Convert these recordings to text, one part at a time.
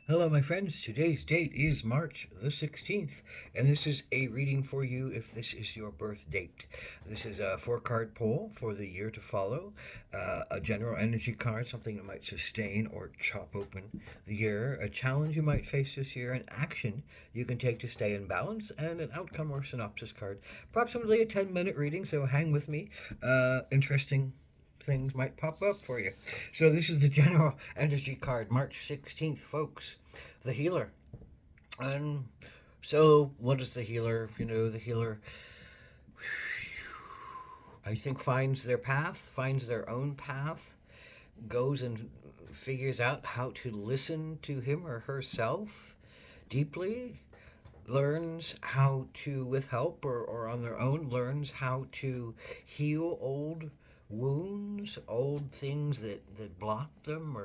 Hello, my friends. Today's date is March the 16th, and this is a reading for you if this is your birth date. This is a four-card pull for the year to follow, a general energy card, something that might sustain or chop open the year, a challenge you might face this year, an action you can take to stay in balance, and an outcome or synopsis card. Approximately a 10-minute reading, so hang with me. Interesting things might pop up for you. So this is the general energy card, March 16th, folks. The healer. And so what is the healer? The healer, I think, finds their path, finds their own path, goes and figures out how to listen to him or herself deeply, learns how to, with help or on their own, learns how to heal old wounds, old things that blocked them,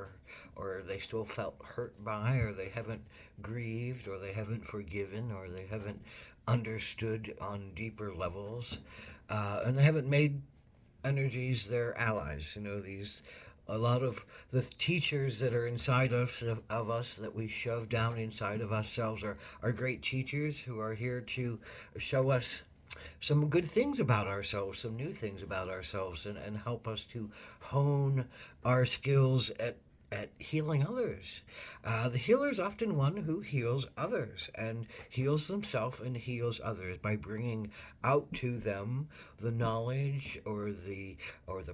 or they still felt hurt by, or they haven't grieved, or they haven't forgiven, or they haven't understood on deeper levels, and they haven't made energies their allies. These a lot of the teachers that are inside of us that we shove down inside of ourselves are great teachers who are here to show us some good things about ourselves, some new things about ourselves, and help us to hone our skills at healing others. The healer is often one who heals others and heals themselves and heals others by bringing out to them the knowledge or the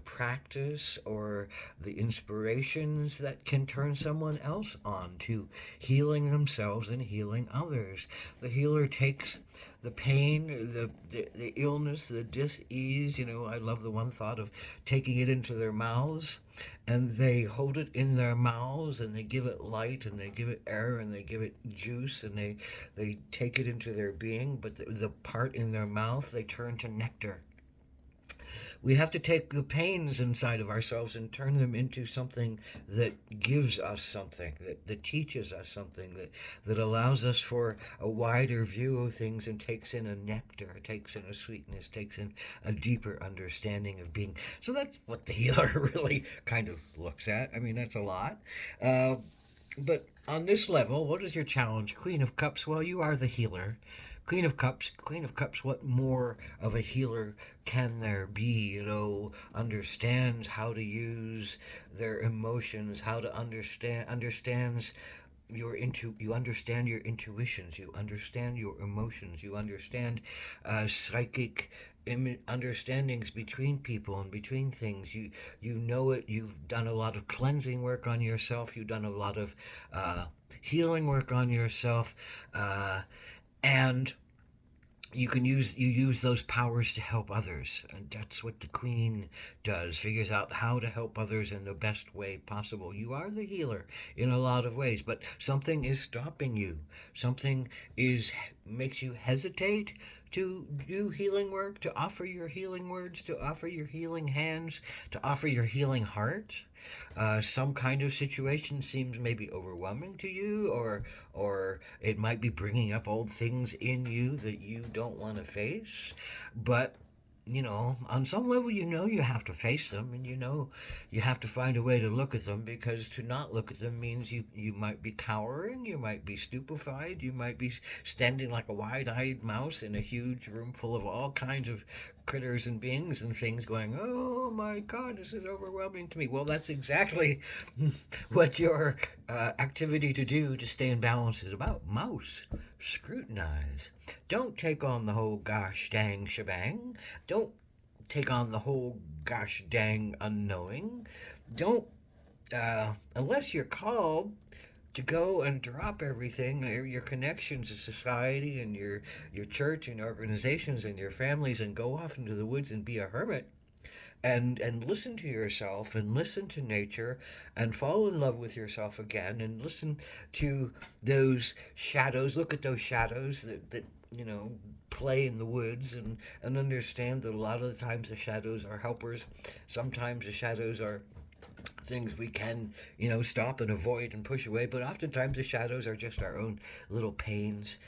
practice or the inspirations that can turn someone else on to healing themselves and healing others. The healer takes the pain, the illness, the dis-ease. I love the one thought of taking it into their mouths, and they hold it in their mouths, and they give it light, and they give it air, and they give it juice, and they take it into their being, but the part in their mouth, they turn to nectar. We have to take the pains inside of ourselves and turn them into something that gives us something, that teaches us something, that allows us for a wider view of things and takes in a nectar, takes in a sweetness, takes in a deeper understanding of being. So that's what the healer really kind of looks at. I mean, that's a lot. Uh, but on this level, what is your challenge? Queen of Cups, well, you are the healer. Queen of Cups, what more of a healer can there be? Understands how to use their emotions, how to understands you understand your intuitions, you understand your emotions, you understand psychic understandings between people and between things. You know it. You've done a lot of cleansing work on yourself. You've done a lot of healing work on yourself, and you use those powers to help others, and that's what the queen does, figures out how to help others in the best way possible. You are the healer in a lot of ways, but something is stopping you. Something is makes you hesitate to do healing work, to offer your healing words, to offer your healing hands, to offer your healing heart. Some kind of situation seems maybe overwhelming to you, or it might be bringing up old things in you that you don't want to face. But on some level, you have to face them, and you have to find a way to look at them, because to not look at them means you might be cowering, you might be stupefied, you might be standing like a wide-eyed mouse in a huge room full of all kinds of critters and beings and things going, oh my God, this is overwhelming to me. Well, that's exactly what your activity to do to stay in balance is about. Mouse, scrutinize. Don't take on the whole gosh dang shebang. Don't take on the whole gosh dang unknowing. Don't, unless you're called to go and drop everything, your connections to society and your church and organizations and your families, and go off into the woods and be a hermit, and listen to yourself and listen to nature and fall in love with yourself again, and listen to those shadows, look at those shadows that play in the woods, and understand that a lot of the times the shadows are helpers. Sometimes the shadows are things we can, stop and avoid and push away. But oftentimes the shadows are just our own little pains,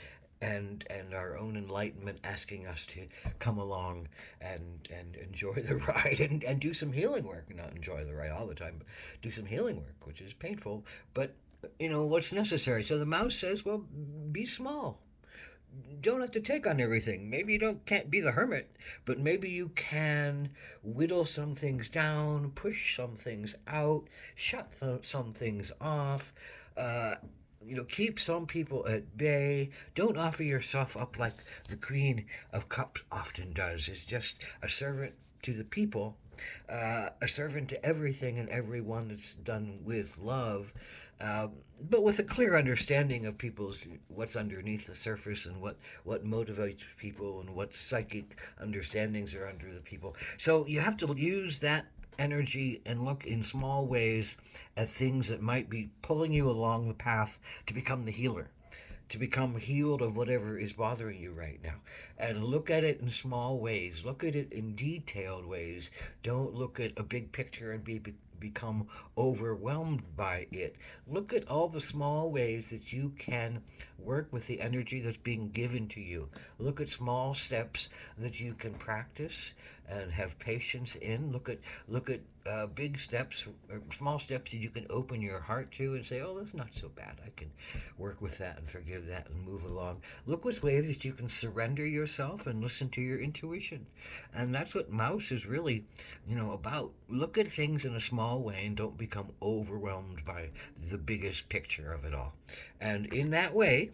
and our own enlightenment asking us to come along and enjoy the ride, and do some healing work. Not enjoy the ride all the time, but do some healing work, which is painful, but what's necessary. So the mouse says, well, be small. Don't have to take on everything. Maybe you can't be the hermit, but maybe you can whittle some things down, push some things out, shut some things off. Uh, keep some people at bay. Don't offer yourself up like the Queen of Cups often does. It's just a servant to the people, a servant to everything and everyone. That's done with love, uh, but with a clear understanding of people's what's underneath the surface and what motivates people and what psychic understandings are under the people. So you have to use that energy and look in small ways at things that might be pulling you along the path to become the healer, to become healed of whatever is bothering you right now. And look at it in small ways. Look at it in detailed ways. Don't look at a big picture and become overwhelmed by it. Look at all the small ways that you can work with the energy that's being given to you. Look at small steps that you can practice and have patience in. Look at big steps, or small steps that you can open your heart to and say, "Oh, that's not so bad. I can work with that and forgive that and move along." Look with ways that you can surrender yourself and listen to your intuition, and that's what Mouse is really, about. Look at things in a small way and don't become overwhelmed by the biggest picture of it all. And in that way,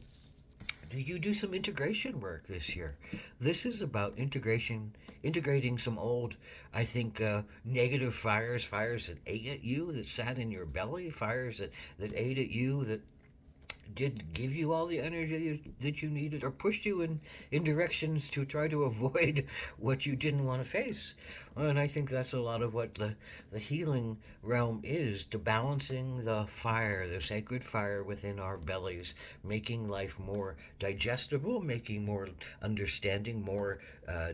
do you do some integration work this year? This is about integrating some old, I think, negative fires that ate at you, that sat in your belly, fires that ate at you, that did give you all the energy that you needed, or pushed you in directions to try to avoid what you didn't want to face. Well, and I think that's a lot of what the healing realm is, to balancing the fire, the sacred fire within our bellies, making life more digestible, making more understanding more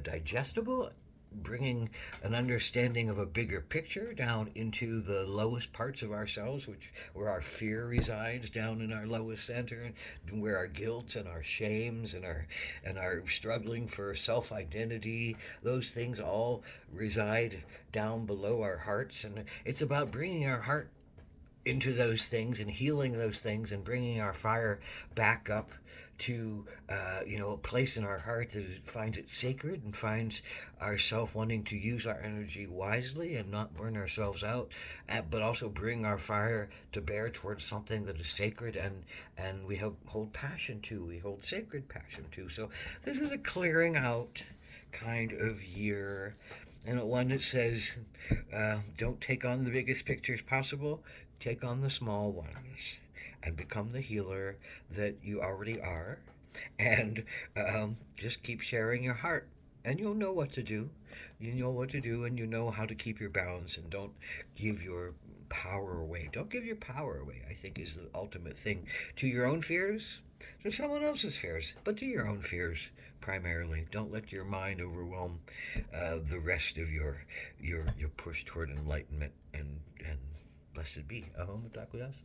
digestible, bringing an understanding of a bigger picture down into the lowest parts of ourselves, which where our fear resides, down in our lowest center, and where our guilt and our shames and our struggling for self identity, those things all reside down below our hearts. And it's about bringing our heart into those things and healing those things and bringing our fire back up to a place in our heart that finds it sacred and finds ourselves wanting to use our energy wisely and not burn ourselves out, but also bring our fire to bear towards something that is sacred and hold passion to, we hold sacred passion to. So this is a clearing out kind of year, and one that says, don't take on the biggest pictures possible, take on the small ones and become the healer that you already are. And just keep sharing your heart, and you'll know what to do. You know what to do, and you know how to keep your balance, and don't give your power away. Don't give your power away, I think, is the ultimate thing. To your own fears, to someone else's fears, but to your own fears primarily. Don't let your mind overwhelm the rest of your push toward enlightenment, and blessed be. Ahom Takoyasa.